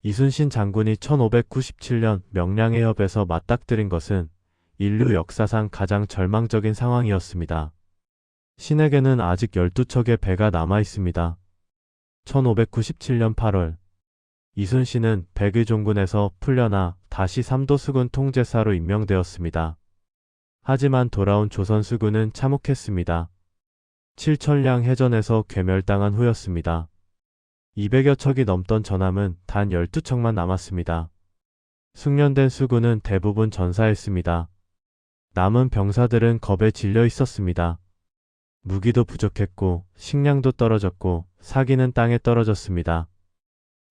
이순신 장군이 1597년 명량해협에서 맞닥뜨린 것은 인류 역사상 가장 절망적인 상황이었습니다. 신에게는 아직 12척의 배가 남아 있습니다. 1597년 8월, 이순신은 백의종군에서 풀려나 다시 삼도수군 통제사로 임명되었습니다. 하지만 돌아온 조선수군은 참혹했습니다. 7천량 해전에서 괴멸당한 후였습니다. 200여 척이 넘던 전함은 단 12척만 남았습니다. 숙련된 수군은 대부분 전사했습니다. 남은 병사들은 겁에 질려 있었습니다. 무기도 부족했고 식량도 떨어졌고 사기는 땅에 떨어졌습니다.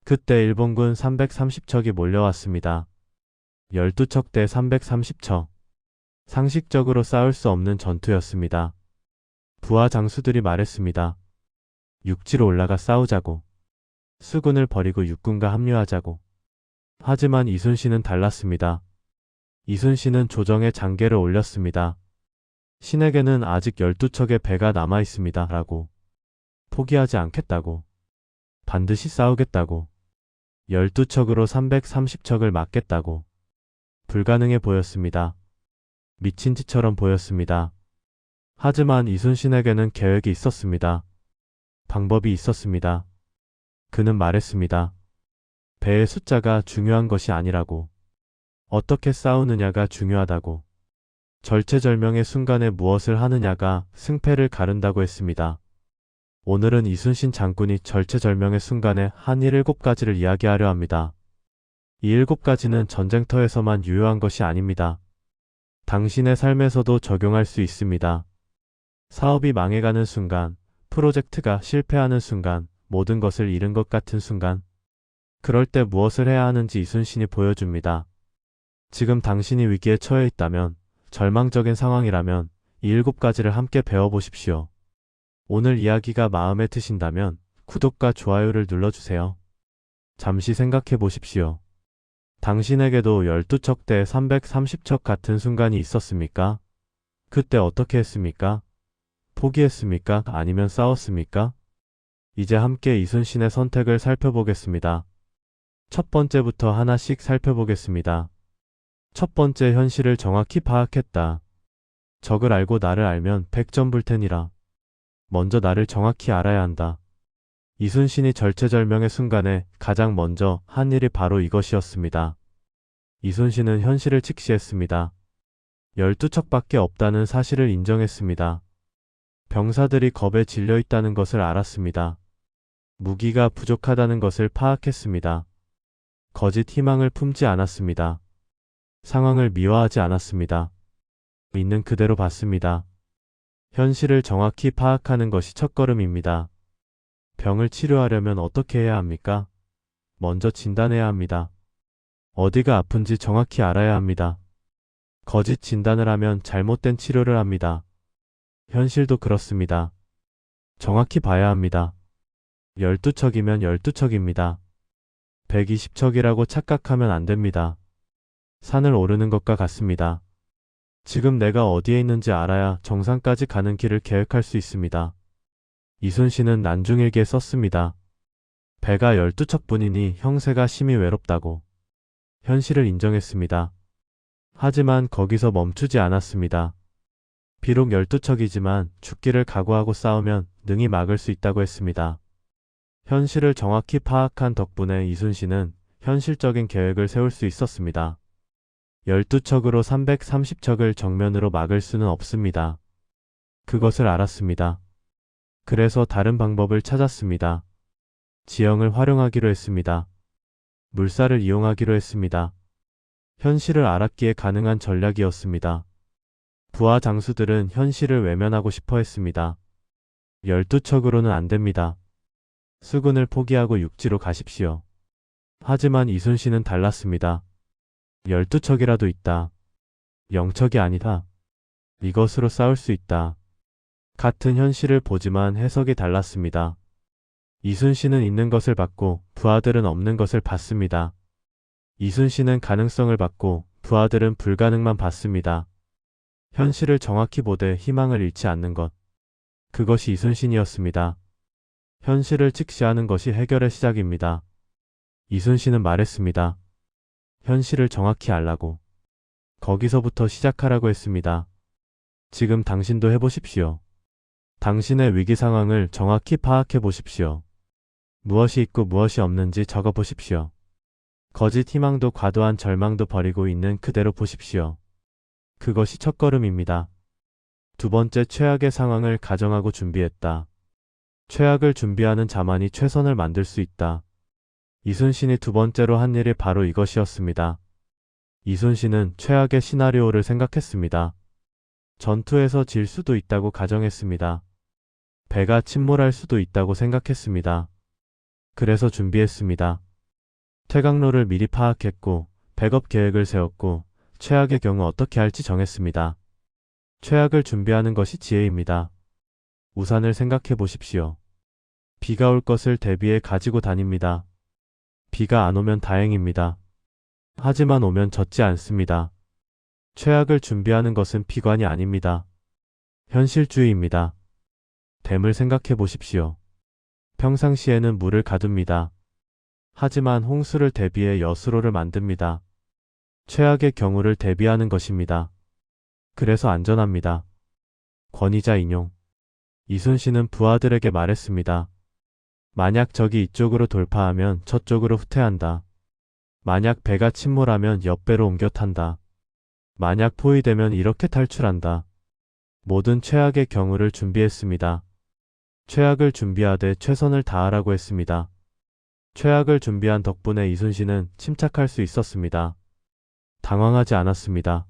그때 일본군 330척이 몰려왔습니다. 12척 대 330척. 상식적으로 싸울 수 없는 전투였습니다. 부하 장수들이 말했습니다. 육지로 올라가 싸우자고. 수군을 버리고 육군과 합류하자고. 하지만 이순신은 달랐습니다. 이순신은 조정에 장계를 올렸습니다. 신에게는 아직 12척의 배가 남아 있습니다. 라고. 포기하지 않겠다고. 반드시 싸우겠다고. 12척으로 330척을 막겠다고. 불가능해 보였습니다. 미친 짓처럼 보였습니다. 하지만 이순신에게는 계획이 있었습니다. 방법이 있었습니다. 그는 말했습니다. 배의 숫자가 중요한 것이 아니라고. 어떻게 싸우느냐가 중요하다고. 절체절명의 순간에 무엇을 하느냐가 승패를 가른다고 했습니다. 오늘은 이순신 장군이 절체절명의 순간에 한 7가지를 이야기하려 합니다. 이 7가지는 전쟁터에서만 유효한 것이 아닙니다. 당신의 삶에서도 적용할 수 있습니다. 사업이 망해가는 순간, 프로젝트가 실패하는 순간, 모든 것을 잃은 것 같은 순간, 그럴 때 무엇을 해야 하는지 이순신이 보여줍니다. 지금 당신이 위기에 처해 있다면, 절망적인 상황이라면 이 7가지를 함께 배워보십시오. 오늘 이야기가 마음에 드신다면 구독과 좋아요를 눌러주세요. 잠시 생각해 보십시오. 당신에게도 12척 대 330척 같은 순간이 있었습니까? 그때 어떻게 했습니까? 포기했습니까? 아니면 싸웠습니까? 이제 함께 이순신의 선택을 살펴보겠습니다. 첫 번째부터 하나씩 살펴보겠습니다. 첫 번째, 현실을 정확히 파악했다. 적을 알고 나를 알면 백전불태니라. 먼저 나를 정확히 알아야 한다. 이순신이 절체절명의 순간에 가장 먼저 한 일이 바로 이것이었습니다. 이순신은 현실을 직시했습니다. 12척밖에 없다는 사실을 인정했습니다. 병사들이 겁에 질려 있다는 것을 알았습니다. 무기가 부족하다는 것을 파악했습니다. 거짓 희망을 품지 않았습니다. 상황을 미화하지 않았습니다. 있는 그대로 봤습니다. 현실을 정확히 파악하는 것이 첫걸음입니다. 병을 치료하려면 어떻게 해야 합니까? 먼저 진단해야 합니다. 어디가 아픈지 정확히 알아야 합니다. 거짓 진단을 하면 잘못된 치료를 합니다. 현실도 그렇습니다. 정확히 봐야 합니다. 12척이면 12척입니다. 120척이라고 착각하면 안 됩니다. 산을 오르는 것과 같습니다. 지금 내가 어디에 있는지 알아야 정상까지 가는 길을 계획할 수 있습니다. 이순신은 난중일기에 썼습니다. 배가 12척뿐이니 형세가 심히 외롭다고. 현실을 인정했습니다. 하지만 거기서 멈추지 않았습니다. 비록 12척이지만 죽기를 각오하고 싸우면 능히 막을 수 있다고 했습니다. 현실을 정확히 파악한 덕분에 이순신은 현실적인 계획을 세울 수 있었습니다. 12척으로 330척을 정면으로 막을 수는 없습니다. 그것을 알았습니다. 그래서 다른 방법을 찾았습니다. 지형을 활용하기로 했습니다. 물살을 이용하기로 했습니다. 현실을 알았기에 가능한 전략이었습니다. 부하 장수들은 현실을 외면하고 싶어 했습니다. 12척으로는 안 됩니다. 수군을 포기하고 육지로 가십시오. 하지만 이순신은 달랐습니다. 12척이라도 있다. 0척이 아니다. 이것으로 싸울 수 있다. 같은 현실을 보지만 해석이 달랐습니다. 이순신은 있는 것을 봤고 부하들은 없는 것을 봤습니다. 이순신은 가능성을 봤고 부하들은 불가능만 봤습니다. 현실을 정확히 보되 희망을 잃지 않는 것. 그것이 이순신이었습니다. 현실을 직시하는 것이 해결의 시작입니다. 이순신은 말했습니다. 현실을 정확히 알라고. 거기서부터 시작하라고 했습니다. 지금 당신도 해보십시오. 당신의 위기 상황을 정확히 파악해 보십시오. 무엇이 있고 무엇이 없는지 적어 보십시오. 거짓 희망도 과도한 절망도 버리고 있는 그대로 보십시오. 그것이 첫걸음입니다. 두 번째, 최악의 상황을 가정하고 준비했다. 최악을 준비하는 자만이 최선을 만들 수 있다. 이순신이 두 번째로 한 일이 바로 이것이었습니다. 이순신은 최악의 시나리오를 생각했습니다. 전투에서 질 수도 있다고 가정했습니다. 배가 침몰할 수도 있다고 생각했습니다. 그래서 준비했습니다. 퇴각로를 미리 파악했고 백업 계획을 세웠고 최악의 경우 어떻게 할지 정했습니다. 최악을 준비하는 것이 지혜입니다. 우산을 생각해 보십시오. 비가 올 것을 대비해 가지고 다닙니다. 비가 안 오면 다행입니다. 하지만 오면 젖지 않습니다. 최악을 준비하는 것은 비관이 아닙니다. 현실주의입니다. 댐을 생각해 보십시오. 평상시에는 물을 가둡니다. 하지만 홍수를 대비해 여수로를 만듭니다. 최악의 경우를 대비하는 것입니다. 그래서 안전합니다. 권위자 인용. 이순신은 부하들에게 말했습니다. 만약 적이 이쪽으로 돌파하면 저쪽으로 후퇴한다. 만약 배가 침몰하면 옆배로 옮겨 탄다. 만약 포위되면 이렇게 탈출한다. 모든 최악의 경우를 준비했습니다. 최악을 준비하되 최선을 다하라고 했습니다. 최악을 준비한 덕분에 이순신은 침착할 수 있었습니다. 당황하지 않았습니다.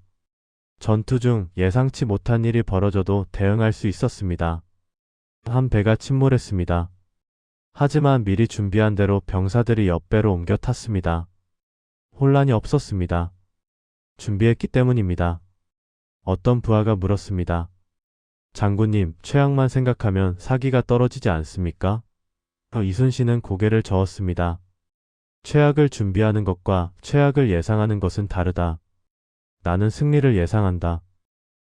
전투 중 예상치 못한 일이 벌어져도 대응할 수 있었습니다. 한 배가 침몰했습니다. 하지만 미리 준비한 대로 병사들이 옆배로 옮겨 탔습니다. 혼란이 없었습니다. 준비했기 때문입니다. 어떤 부하가 물었습니다. 장군님, 최악만 생각하면 사기가 떨어지지 않습니까? 이순신은 고개를 저었습니다. 최악을 준비하는 것과 최악을 예상하는 것은 다르다. 나는 승리를 예상한다.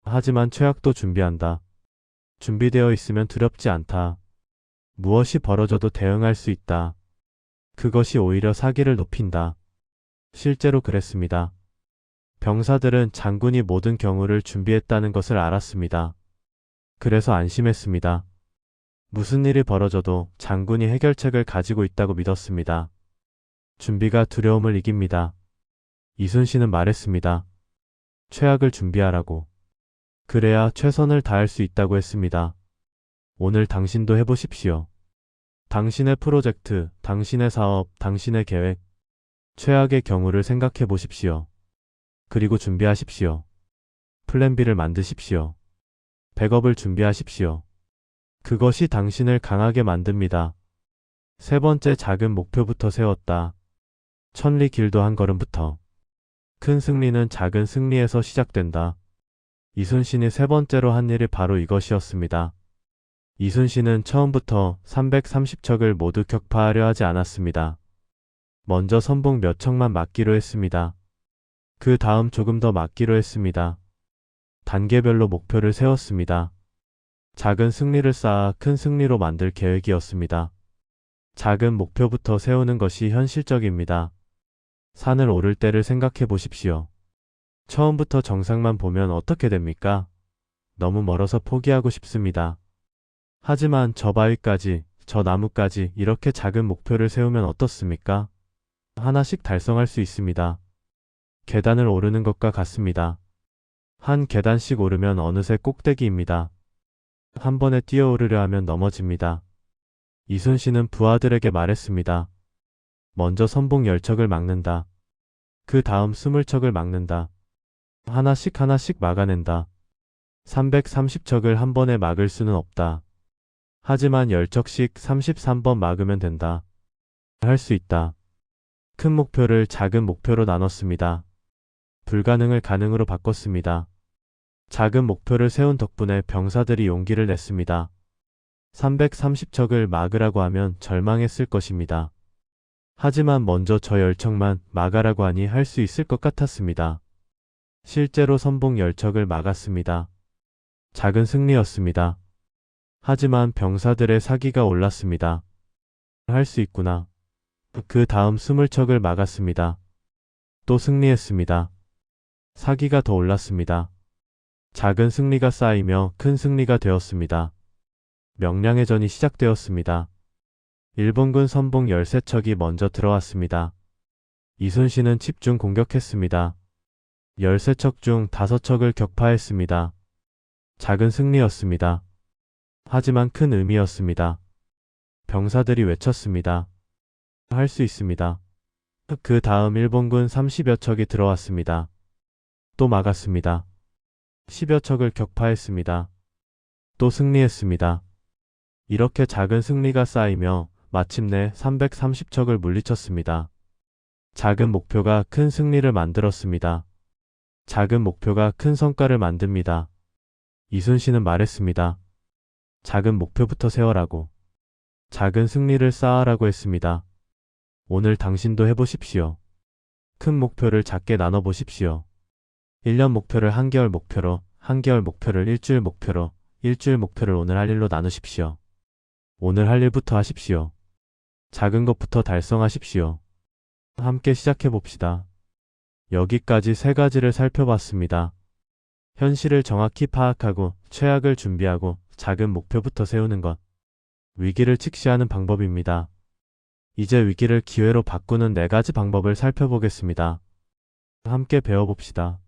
하지만 최악도 준비한다. 준비되어 있으면 두렵지 않다. 무엇이 벌어져도 대응할 수 있다. 그것이 오히려 사기를 높인다. 실제로 그랬습니다. 병사들은 장군이 모든 경우를 준비했다는 것을 알았습니다. 그래서 안심했습니다. 무슨 일이 벌어져도 장군이 해결책을 가지고 있다고 믿었습니다. 준비가 두려움을 이깁니다. 이순신은 말했습니다. 최악을 준비하라고. 그래야 최선을 다할 수 있다고 했습니다. 오늘 당신도 해보십시오. 당신의 프로젝트, 당신의 사업, 당신의 계획, 최악의 경우를 생각해 보십시오. 그리고 준비하십시오. 플랜 B를 만드십시오. 백업을 준비하십시오. 그것이 당신을 강하게 만듭니다. 세 번째, 작은 목표부터 세웠다. 천리 길도 한 걸음부터. 큰 승리는 작은 승리에서 시작된다. 이순신이 세 번째로 한 일이 바로 이것이었습니다. 이순신은 처음부터 330척을 모두 격파하려 하지 않았습니다. 먼저 선봉 몇 척만 막기로 했습니다. 그 다음 조금 더 막기로 했습니다. 단계별로 목표를 세웠습니다. 작은 승리를 쌓아 큰 승리로 만들 계획이었습니다. 작은 목표부터 세우는 것이 현실적입니다. 산을 오를 때를 생각해 보십시오. 처음부터 정상만 보면 어떻게 됩니까? 너무 멀어서 포기하고 싶습니다. 하지만 저 바위까지, 저 나무까지 이렇게 작은 목표를 세우면 어떻습니까? 하나씩 달성할 수 있습니다. 계단을 오르는 것과 같습니다. 한 계단씩 오르면 어느새 꼭대기입니다. 한 번에 뛰어오르려 하면 넘어집니다. 이순신은 부하들에게 말했습니다. 먼저 선봉 10척을 막는다. 그 다음 20척을 막는다. 하나씩 막아낸다. 330척을 한 번에 막을 수는 없다. 하지만 10척씩 33번 막으면 된다. 할 수 있다. 큰 목표를 작은 목표로 나눴습니다. 불가능을 가능으로 바꿨습니다. 작은 목표를 세운 덕분에 병사들이 용기를 냈습니다. 330척을 막으라고 하면 절망했을 것입니다. 하지만 먼저 저 10척만 막아라고 하니 할 수 있을 것 같았습니다. 실제로 선봉 10척을 막았습니다. 작은 승리였습니다. 하지만 병사들의 사기가 올랐습니다. 할 수 있구나. 그 다음 20척을 막았습니다. 또 승리했습니다. 사기가 더 올랐습니다. 작은 승리가 쌓이며 큰 승리가 되었습니다. 명량의 전이 시작되었습니다. 일본군 선봉 13척이 먼저 들어왔습니다. 이순신은 집중 공격했습니다. 13척 중 5척을 격파했습니다. 작은 승리였습니다. 하지만 큰 의미였습니다. 병사들이 외쳤습니다. 할 수 있습니다. 그 다음 일본군 30여 척이 들어왔습니다. 또 막았습니다. 10여 척을 격파했습니다. 또 승리했습니다. 이렇게 작은 승리가 쌓이며 마침내 330척을 물리쳤습니다. 작은 목표가 큰 승리를 만들었습니다. 작은 목표가 큰 성과를 만듭니다. 이순신은 말했습니다. 작은 목표부터 세워라고. 작은 승리를 쌓아라고 했습니다. 오늘 당신도 해보십시오. 큰 목표를 작게 나눠보십시오. 1년 목표를 한개월 목표로, 한개월 목표를 일주일 목표로, 일주일 목표를 오늘 할 일로 나누십시오. 오늘 할 일부터 하십시오. 작은 것부터 달성하십시오. 함께 시작해봅시다. 여기까지 3가지를 살펴봤습니다. 현실을 정확히 파악하고 최악을 준비하고 작은 목표부터 세우는 것. 위기를 직시하는 방법입니다. 이제 위기를 기회로 바꾸는 4가지 방법을 살펴보겠습니다. 함께 배워봅시다.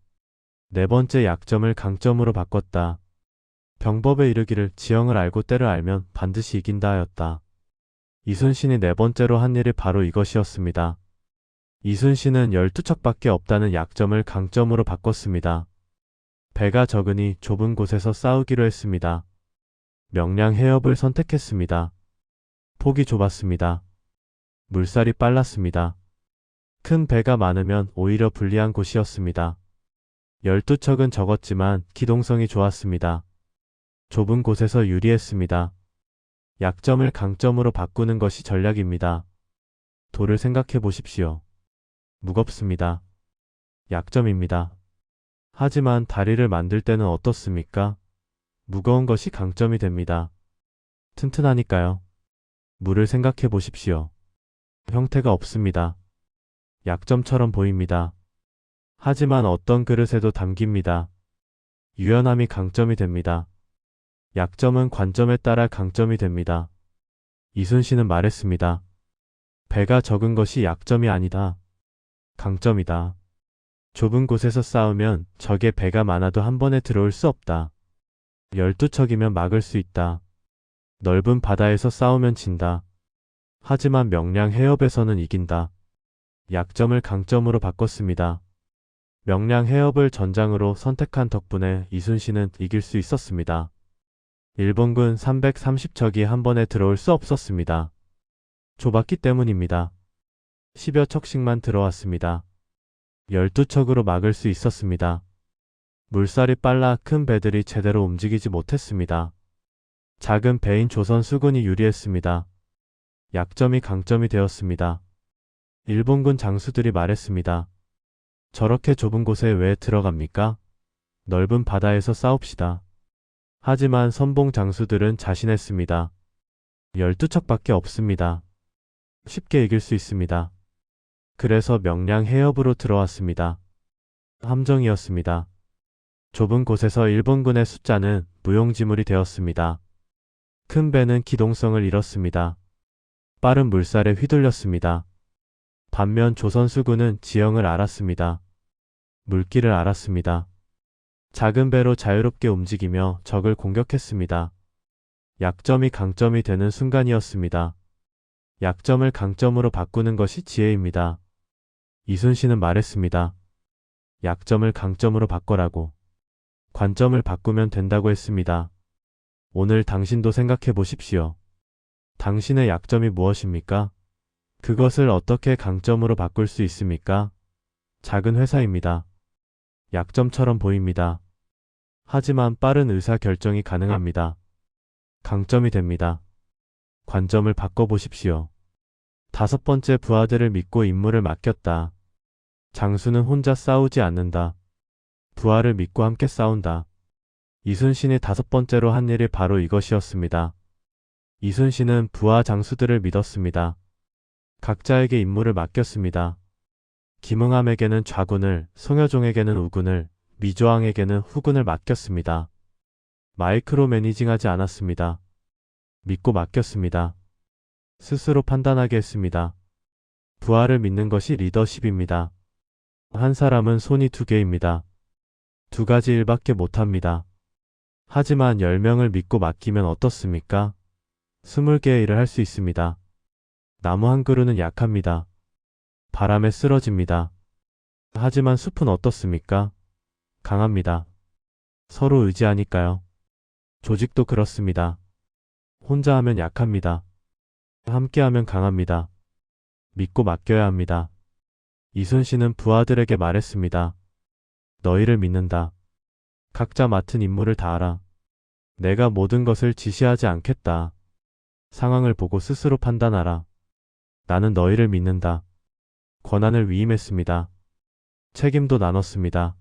4번째, 약점을 강점으로 바꿨다. 병법에 이르기를 지형을 알고 때를 알면 반드시 이긴다 하였다. 이순신이 4번째로 한 일이 바로 이것이었습니다. 이순신은 12척밖에 없다는 약점을 강점으로 바꿨습니다. 배가 적으니 좁은 곳에서 싸우기로 했습니다. 명량 해협을 선택했습니다. 폭이 좁았습니다. 물살이 빨랐습니다. 큰 배가 많으면 오히려 불리한 곳이었습니다. 12척은 적었지만 기동성이 좋았습니다. 좁은 곳에서 유리했습니다. 약점을 강점으로 바꾸는 것이 전략입니다. 돌을 생각해 보십시오. 무겁습니다. 약점입니다. 하지만 다리를 만들 때는 어떻습니까? 무거운 것이 강점이 됩니다. 튼튼하니까요. 물을 생각해 보십시오. 형태가 없습니다. 약점처럼 보입니다. 하지만 어떤 그릇에도 담깁니다. 유연함이 강점이 됩니다. 약점은 관점에 따라 강점이 됩니다. 이순신은 말했습니다. 배가 적은 것이 약점이 아니다. 강점이다. 좁은 곳에서 싸우면 적의 배가 많아도 한 번에 들어올 수 없다. 12척이면 막을 수 있다. 넓은 바다에서 싸우면 진다. 하지만 명량 해협에서는 이긴다. 약점을 강점으로 바꿨습니다. 명량 해협을 전장으로 선택한 덕분에 이순신은 이길 수 있었습니다. 일본군 330척이 한 번에 들어올 수 없었습니다. 좁았기 때문입니다. 10여 척씩만 들어왔습니다. 12척으로 막을 수 있었습니다. 물살이 빨라 큰 배들이 제대로 움직이지 못했습니다. 작은 배인 조선 수군이 유리했습니다. 약점이 강점이 되었습니다. 일본군 장수들이 말했습니다. 저렇게 좁은 곳에 왜 들어갑니까? 넓은 바다에서 싸웁시다. 하지만 선봉 장수들은 자신했습니다. 12척밖에 없습니다. 쉽게 이길 수 있습니다. 그래서 명량 해협으로 들어왔습니다. 함정이었습니다. 좁은 곳에서 일본군의 숫자는 무용지물이 되었습니다. 큰 배는 기동성을 잃었습니다. 빠른 물살에 휘둘렸습니다. 반면 조선 수군은 지형을 알았습니다. 물길을 알았습니다. 작은 배로 자유롭게 움직이며 적을 공격했습니다. 약점이 강점이 되는 순간이었습니다. 약점을 강점으로 바꾸는 것이 지혜입니다. 이순신은 말했습니다. 약점을 강점으로 바꿔라고. 관점을 바꾸면 된다고 했습니다. 오늘 당신도 생각해 보십시오. 당신의 약점이 무엇입니까? 그것을 어떻게 강점으로 바꿀 수 있습니까? 작은 회사입니다. 약점처럼 보입니다. 하지만 빠른 의사결정이 가능합니다. 강점이 됩니다. 관점을 바꿔보십시오. 5번째, 부하들을 믿고 임무를 맡겼다. 장수는 혼자 싸우지 않는다. 부하를 믿고 함께 싸운다. 이순신이 5번째로 한 일이 바로 이것이었습니다. 이순신은 부하 장수들을 믿었습니다. 각자에게 임무를 맡겼습니다. 김응암에게는 좌군을, 송여종에게는 우군을, 미조왕에게는 후군을 맡겼습니다. 마이크로 매니징하지 않았습니다. 믿고 맡겼습니다. 스스로 판단하게 했습니다. 부하를 믿는 것이 리더십입니다. 한 사람은 손이 두 개입니다. 두 가지 일밖에 못합니다. 하지만 10명을 믿고 맡기면 어떻습니까? 20개의 일을 할 수 있습니다. 나무 한 그루는 약합니다. 바람에 쓰러집니다. 하지만 숲은 어떻습니까? 강합니다. 서로 의지하니까요. 조직도 그렇습니다. 혼자 하면 약합니다. 함께하면 강합니다. 믿고 맡겨야 합니다. 이순신은 부하들에게 말했습니다. 너희를 믿는다. 각자 맡은 임무를 다하라. 내가 모든 것을 지시하지 않겠다. 상황을 보고 스스로 판단하라. 나는 너희를 믿는다. 권한을 위임했습니다. 책임도 나눴습니다.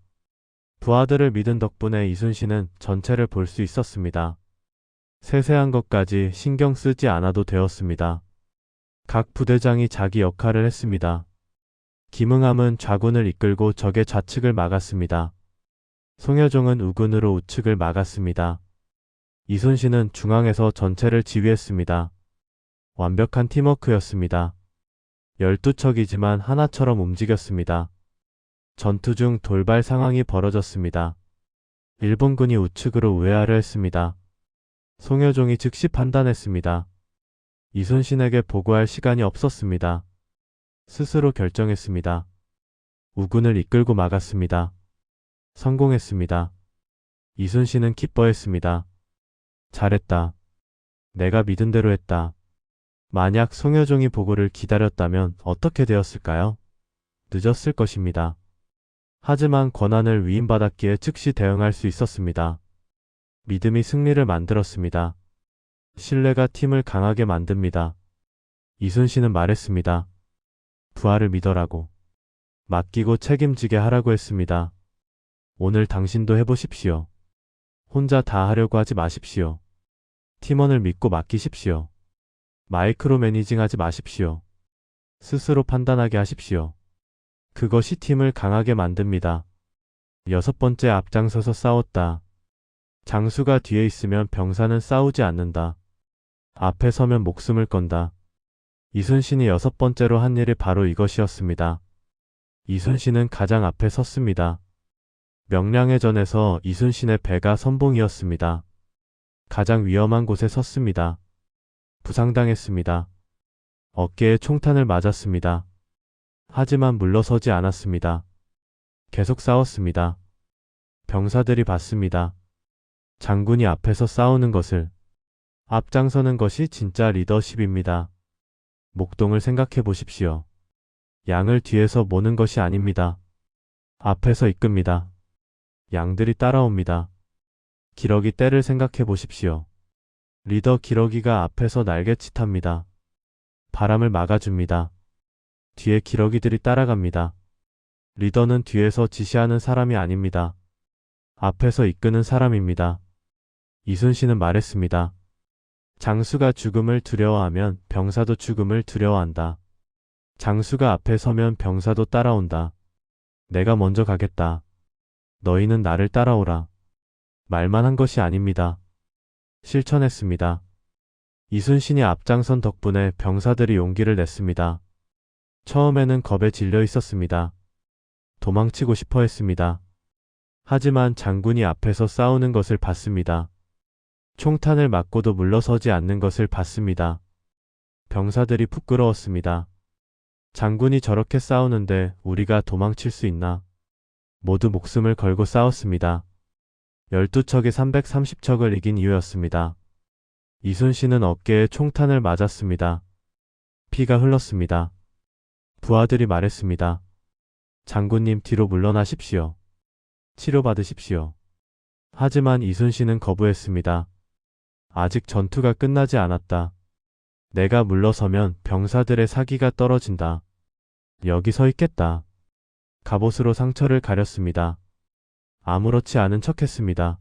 부하들을 믿은 덕분에 이순신은 전체를 볼 수 있었습니다. 세세한 것까지 신경 쓰지 않아도 되었습니다. 각 부대장이 자기 역할을 했습니다. 김응암은 좌군을 이끌고 적의 좌측을 막았습니다. 송여종은 우군으로 우측을 막았습니다. 이순신은 중앙에서 전체를 지휘했습니다. 완벽한 팀워크였습니다. 12척이지만 하나처럼 움직였습니다. 전투 중 돌발 상황이 벌어졌습니다. 일본군이 우측으로 우회하려 했습니다. 송여종이 즉시 판단했습니다. 이순신에게 보고할 시간이 없었습니다. 스스로 결정했습니다. 우군을 이끌고 막았습니다. 성공했습니다. 이순신은 기뻐했습니다. 잘했다. 내가 믿은 대로 했다. 만약 송여종이 보고를 기다렸다면 어떻게 되었을까요? 늦었을 것입니다. 하지만 권한을 위임받았기에 즉시 대응할 수 있었습니다. 믿음이 승리를 만들었습니다. 신뢰가 팀을 강하게 만듭니다. 이순신은 말했습니다. 부하를 믿어라고. 맡기고 책임지게 하라고 했습니다. 오늘 당신도 해보십시오. 혼자 다 하려고 하지 마십시오. 팀원을 믿고 맡기십시오. 마이크로 매니징하지 마십시오. 스스로 판단하게 하십시오. 그것이 팀을 강하게 만듭니다. 6번째, 앞장서서 싸웠다. 장수가 뒤에 있으면 병사는 싸우지 않는다. 앞에 서면 목숨을 건다. 이순신이 6번째로 한 일이 바로 이것이었습니다. 이순신은 가장 앞에 섰습니다. 명량의 전에서 이순신의 배가 선봉이었습니다. 가장 위험한 곳에 섰습니다. 부상당했습니다. 어깨에 총탄을 맞았습니다. 하지만 물러서지 않았습니다. 계속 싸웠습니다. 병사들이 봤습니다. 장군이 앞에서 싸우는 것을, 앞장서는 것이 진짜 리더십입니다. 목동을 생각해 보십시오. 양을 뒤에서 모는 것이 아닙니다. 앞에서 이끕니다. 양들이 따라옵니다. 기러기 떼를 생각해 보십시오. 리더 기러기가 앞에서 날개짓합니다. 바람을 막아줍니다. 뒤에 기러기들이 따라갑니다. 리더는 뒤에서 지시하는 사람이 아닙니다. 앞에서 이끄는 사람입니다. 이순신은 말했습니다. 장수가 죽음을 두려워하면 병사도 죽음을 두려워한다. 장수가 앞에 서면 병사도 따라온다. 내가 먼저 가겠다. 너희는 나를 따라오라. 말만 한 것이 아닙니다. 실천했습니다. 이순신이 앞장선 덕분에 병사들이 용기를 냈습니다. 처음에는 겁에 질려 있었습니다. 도망치고 싶어 했습니다. 하지만 장군이 앞에서 싸우는 것을 봤습니다. 총탄을 맞고도 물러서지 않는 것을 봤습니다. 병사들이 부끄러웠습니다. 장군이 저렇게 싸우는데 우리가 도망칠 수 있나? 모두 목숨을 걸고 싸웠습니다. 12척이 330척을 이긴 이유였습니다. 이순신은 어깨에 총탄을 맞았습니다. 피가 흘렀습니다. 부하들이 말했습니다. 장군님, 뒤로 물러나십시오. 치료받으십시오. 하지만 이순신은 거부했습니다. 아직 전투가 끝나지 않았다. 내가 물러서면 병사들의 사기가 떨어진다. 여기 서 있겠다. 갑옷으로 상처를 가렸습니다. 아무렇지 않은 척했습니다.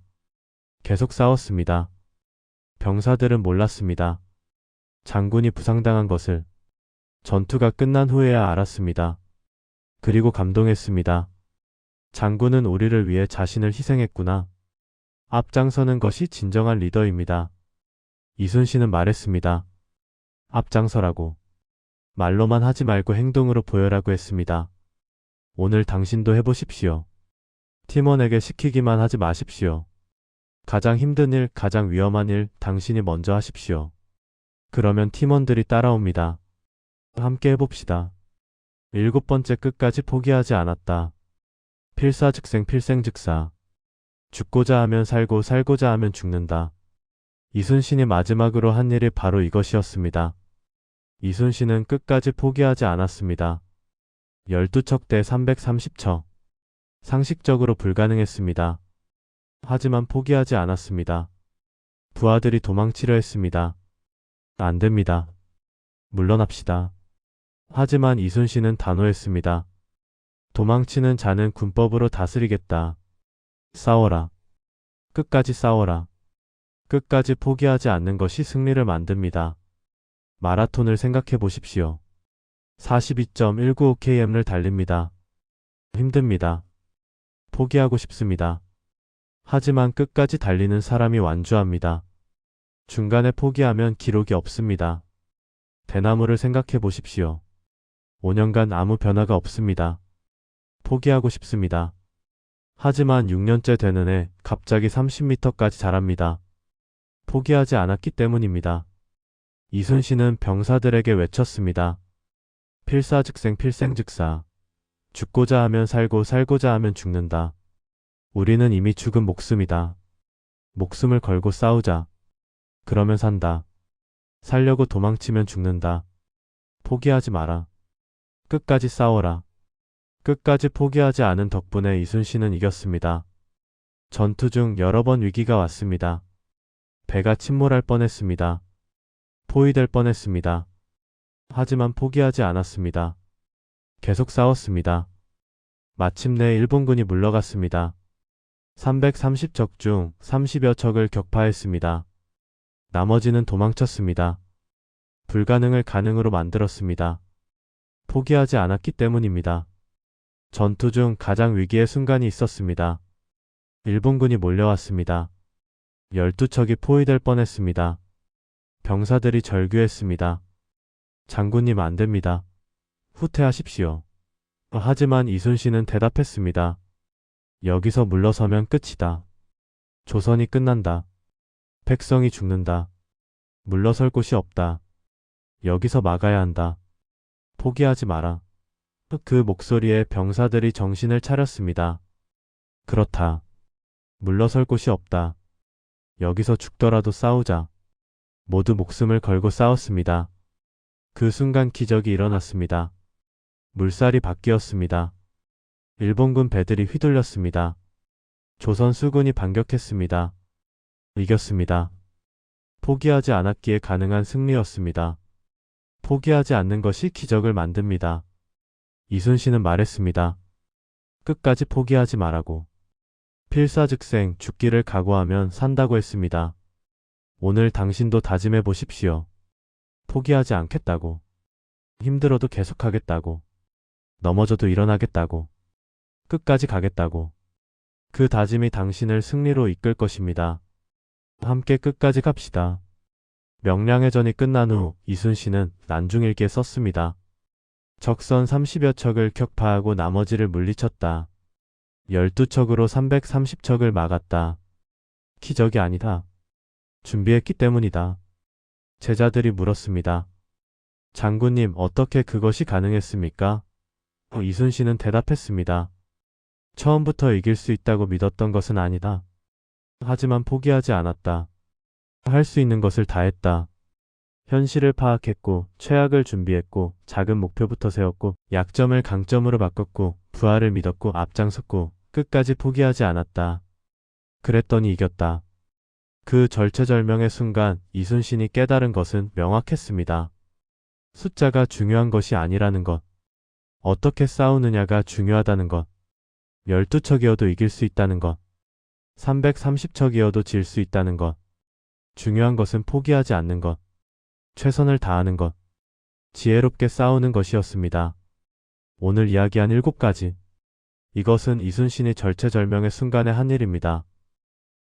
계속 싸웠습니다. 병사들은 몰랐습니다. 장군이 부상당한 것을. 전투가 끝난 후에야 알았습니다. 그리고 감동했습니다. 장군은 우리를 위해 자신을 희생했구나. 앞장서는 것이 진정한 리더입니다. 이순신은 말했습니다. 앞장서라고. 말로만 하지 말고 행동으로 보여라고 했습니다. 오늘 당신도 해보십시오. 팀원에게 시키기만 하지 마십시오. 가장 힘든 일, 가장 위험한 일 당신이 먼저 하십시오. 그러면 팀원들이 따라옵니다. 함께 해봅시다. 7번째, 끝까지 포기하지 않았다. 필사즉생 필생즉사. 죽고자 하면 살고 살고자 하면 죽는다. 이순신이 마지막으로 한 일이 바로 이것이었습니다. 이순신은 끝까지 포기하지 않았습니다. 12척 대 330척. 상식적으로 불가능했습니다. 하지만 포기하지 않았습니다. 부하들이 도망치려 했습니다. 안 됩니다. 물러납시다. 하지만 이순신은 단호했습니다. 도망치는 자는 군법으로 다스리겠다. 싸워라. 끝까지 싸워라. 끝까지 포기하지 않는 것이 승리를 만듭니다. 마라톤을 생각해 보십시오. 42.195km를 달립니다. 힘듭니다. 포기하고 싶습니다. 하지만 끝까지 달리는 사람이 완주합니다. 중간에 포기하면 기록이 없습니다. 대나무를 생각해 보십시오. 5년간 아무 변화가 없습니다. 포기하고 싶습니다. 하지만 6년째 되는 해 갑자기 30m까지 자랍니다. 포기하지 않았기 때문입니다. 이순신은 병사들에게 외쳤습니다. 필사즉생 필생즉사. 죽고자 하면 살고 살고자 하면 죽는다. 우리는 이미 죽은 목숨이다. 목숨을 걸고 싸우자. 그러면 산다. 살려고 도망치면 죽는다. 포기하지 마라. 끝까지 싸워라. 끝까지 포기하지 않은 덕분에 이순신은 이겼습니다. 전투 중 여러 번 위기가 왔습니다. 배가 침몰할 뻔했습니다. 포위될 뻔했습니다. 하지만 포기하지 않았습니다. 계속 싸웠습니다. 마침내 일본군이 물러갔습니다. 330척 중 30여 척을 격파했습니다. 나머지는 도망쳤습니다. 불가능을 가능으로 만들었습니다. 포기하지 않았기 때문입니다. 전투 중 가장 위기의 순간이 있었습니다. 일본군이 몰려왔습니다. 12척이 포위될 뻔했습니다. 병사들이 절규했습니다. 장군님 안 됩니다. 후퇴하십시오. 하지만 이순신은 대답했습니다. 여기서 물러서면 끝이다. 조선이 끝난다. 백성이 죽는다. 물러설 곳이 없다. 여기서 막아야 한다. 포기하지 마라. 그 목소리에 병사들이 정신을 차렸습니다. 그렇다. 물러설 곳이 없다. 여기서 죽더라도 싸우자. 모두 목숨을 걸고 싸웠습니다. 그 순간 기적이 일어났습니다. 물살이 바뀌었습니다. 일본군 배들이 휘둘렸습니다. 조선 수군이 반격했습니다. 이겼습니다. 포기하지 않았기에 가능한 승리였습니다. 포기하지 않는 것이 기적을 만듭니다. 이순신은 말했습니다. 끝까지 포기하지 말라고. 필사즉생, 죽기를 각오하면 산다고 했습니다. 오늘 당신도 다짐해 보십시오. 포기하지 않겠다고. 힘들어도 계속하겠다고. 넘어져도 일어나겠다고. 끝까지 가겠다고. 그 다짐이 당신을 승리로 이끌 것입니다. 함께 끝까지 갑시다. 명량의 전이 끝난 후 이순신은 난중일기에 썼습니다. 적선 30여 척을 격파하고 나머지를 물리쳤다. 12척으로 330척을 막았다. 기적이 아니다. 준비했기 때문이다. 제자들이 물었습니다. 장군님, 어떻게 그것이 가능했습니까? 이순신은 대답했습니다. 처음부터 이길 수 있다고 믿었던 것은 아니다. 하지만 포기하지 않았다. 할 수 있는 것을 다 했다. 현실을 파악했고, 최악을 준비했고, 작은 목표부터 세웠고, 약점을 강점으로 바꿨고, 부하를 믿었고, 앞장섰고, 끝까지 포기하지 않았다. 그랬더니 이겼다. 그 절체절명의 순간 이순신이 깨달은 것은 명확했습니다. 숫자가 중요한 것이 아니라는 것. 어떻게 싸우느냐가 중요하다는 것. 12척이어도 이길 수 있다는 것. 330척이어도 질 수 있다는 것. 중요한 것은 포기하지 않는 것. 최선을 다하는 것. 지혜롭게 싸우는 것이었습니다. 오늘 이야기한 7가지. 이것은 이순신이 절체절명의 순간에 한 일입니다.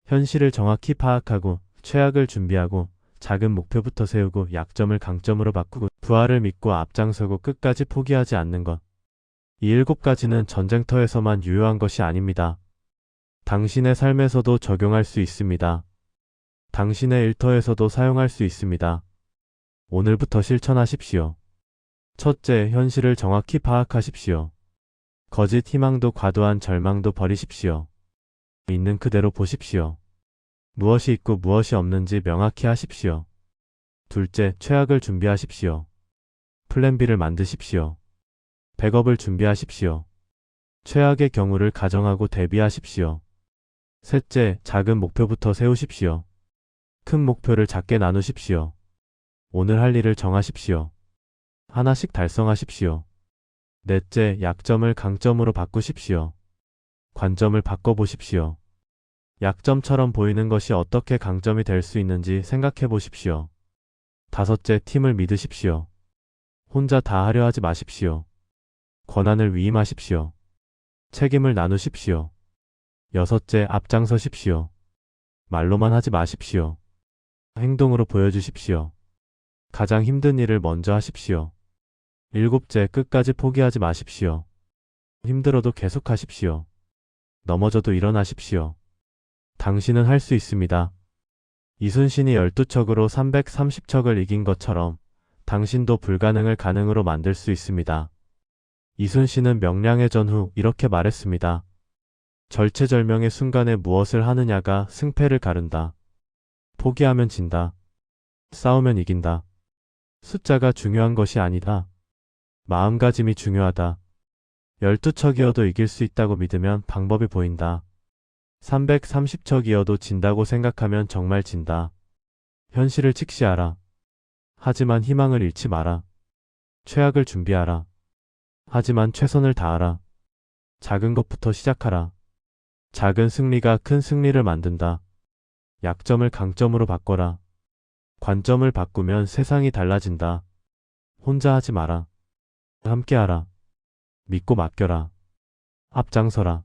현실을 정확히 파악하고 최악을 준비하고 작은 목표부터 세우고 약점을 강점으로 바꾸고 부하를 믿고 앞장서고 끝까지 포기하지 않는 것. 이 7가지는 전쟁터에서만 유효한 것이 아닙니다. 당신의 삶에서도 적용할 수 있습니다. 당신의 일터에서도 사용할 수 있습니다. 오늘부터 실천하십시오. 첫째, 현실을 정확히 파악하십시오. 거짓 희망도 과도한 절망도 버리십시오. 있는 그대로 보십시오. 무엇이 있고 무엇이 없는지 명확히 하십시오. 둘째, 최악을 준비하십시오. 플랜 B를 만드십시오. 백업을 준비하십시오. 최악의 경우를 가정하고 대비하십시오. 셋째, 작은 목표부터 세우십시오. 큰 목표를 작게 나누십시오. 오늘 할 일을 정하십시오. 하나씩 달성하십시오. 넷째, 약점을 강점으로 바꾸십시오. 관점을 바꿔보십시오. 약점처럼 보이는 것이 어떻게 강점이 될 수 있는지 생각해 보십시오. 다섯째, 팀을 믿으십시오. 혼자 다 하려 하지 마십시오. 권한을 위임하십시오. 책임을 나누십시오. 여섯째, 앞장서십시오. 말로만 하지 마십시오. 행동으로 보여주십시오. 가장 힘든 일을 먼저 하십시오. 일곱째, 끝까지 포기하지 마십시오. 힘들어도 계속하십시오. 넘어져도 일어나십시오. 당신은 할 수 있습니다. 이순신이 12척으로 330척을 이긴 것처럼 당신도 불가능을 가능으로 만들 수 있습니다. 이순신은 명량의 전후 이렇게 말했습니다. 절체절명의 순간에 무엇을 하느냐가 승패를 가른다. 포기하면 진다. 싸우면 이긴다. 숫자가 중요한 것이 아니다. 마음가짐이 중요하다. 12척이어도 이길 수 있다고 믿으면 방법이 보인다. 330척이어도 진다고 생각하면 정말 진다. 현실을 직시하라. 하지만 희망을 잃지 마라. 최악을 준비하라. 하지만 최선을 다하라. 작은 것부터 시작하라. 작은 승리가 큰 승리를 만든다. 약점을 강점으로 바꿔라. 관점을 바꾸면 세상이 달라진다. 혼자 하지 마라. 함께하라. 믿고 맡겨라. 앞장서라.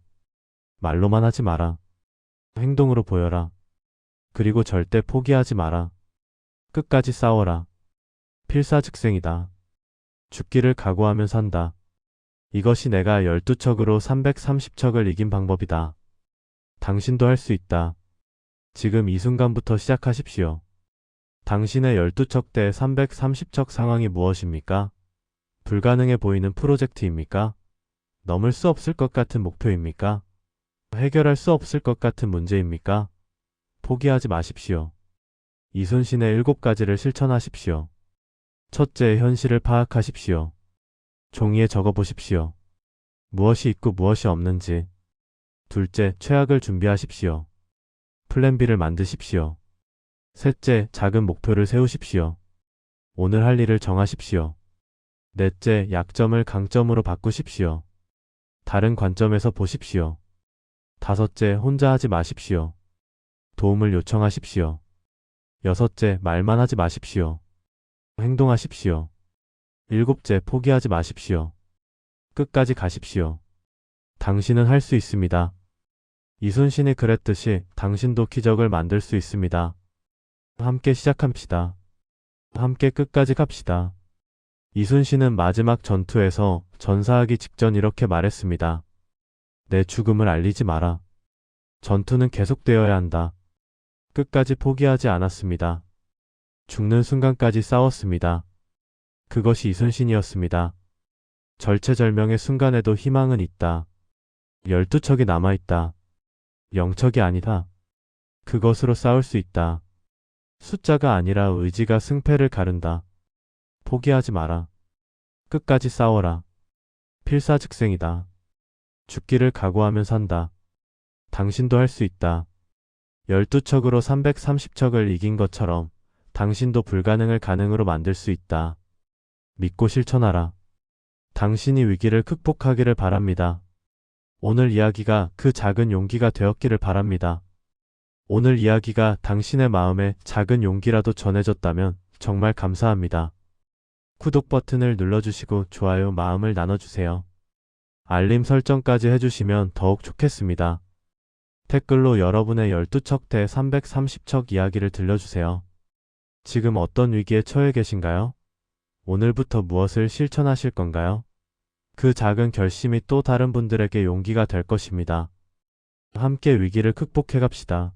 말로만 하지 마라. 행동으로 보여라. 그리고 절대 포기하지 마라. 끝까지 싸워라. 필사즉생이다. 죽기를 각오하면 산다. 이것이 내가 12척으로 330척을 이긴 방법이다. 당신도 할 수 있다. 지금 이 순간부터 시작하십시오. 당신의 12척 대 330척 상황이 무엇입니까? 불가능해 보이는 프로젝트입니까? 넘을 수 없을 것 같은 목표입니까? 해결할 수 없을 것 같은 문제입니까? 포기하지 마십시오. 이순신의 7가지를 실천하십시오. 첫째, 현실을 파악하십시오. 종이에 적어보십시오. 무엇이 있고 무엇이 없는지. 둘째, 최악을 준비하십시오. 플랜 B를 만드십시오. 셋째, 작은 목표를 세우십시오. 오늘 할 일을 정하십시오. 넷째, 약점을 강점으로 바꾸십시오. 다른 관점에서 보십시오. 다섯째, 혼자 하지 마십시오. 도움을 요청하십시오. 여섯째, 말만 하지 마십시오. 행동하십시오. 일곱째, 포기하지 마십시오. 끝까지 가십시오. 당신은 할 수 있습니다. 이순신이 그랬듯이 당신도 기적을 만들 수 있습니다. 함께 시작합시다. 함께 끝까지 갑시다. 이순신은 마지막 전투에서 전사하기 직전 이렇게 말했습니다. 내 죽음을 알리지 마라. 전투는 계속되어야 한다. 끝까지 포기하지 않았습니다. 죽는 순간까지 싸웠습니다. 그것이 이순신이었습니다. 절체절명의 순간에도 희망은 있다. 12척이 남아있다. 0척이 아니다. 그것으로 싸울 수 있다. 숫자가 아니라 의지가 승패를 가른다. 포기하지 마라. 끝까지 싸워라. 필사즉생이다. 죽기를 각오하면 산다. 당신도 할 수 있다. 12척으로 330척을 이긴 것처럼 당신도 불가능을 가능으로 만들 수 있다. 믿고 실천하라. 당신이 위기를 극복하기를 바랍니다. 오늘 이야기가 그 작은 용기가 되었기를 바랍니다. 오늘 이야기가 당신의 마음에 작은 용기라도 전해졌다면 정말 감사합니다. 구독 버튼을 눌러주시고 좋아요 마음을 나눠주세요. 알림 설정까지 해주시면 더욱 좋겠습니다. 댓글로 여러분의 12척 대 330척 이야기를 들려주세요. 지금 어떤 위기에 처해 계신가요? 오늘부터 무엇을 실천하실 건가요? 그 작은 결심이 또 다른 분들에게 용기가 될 것입니다. 함께 위기를 극복해 갑시다.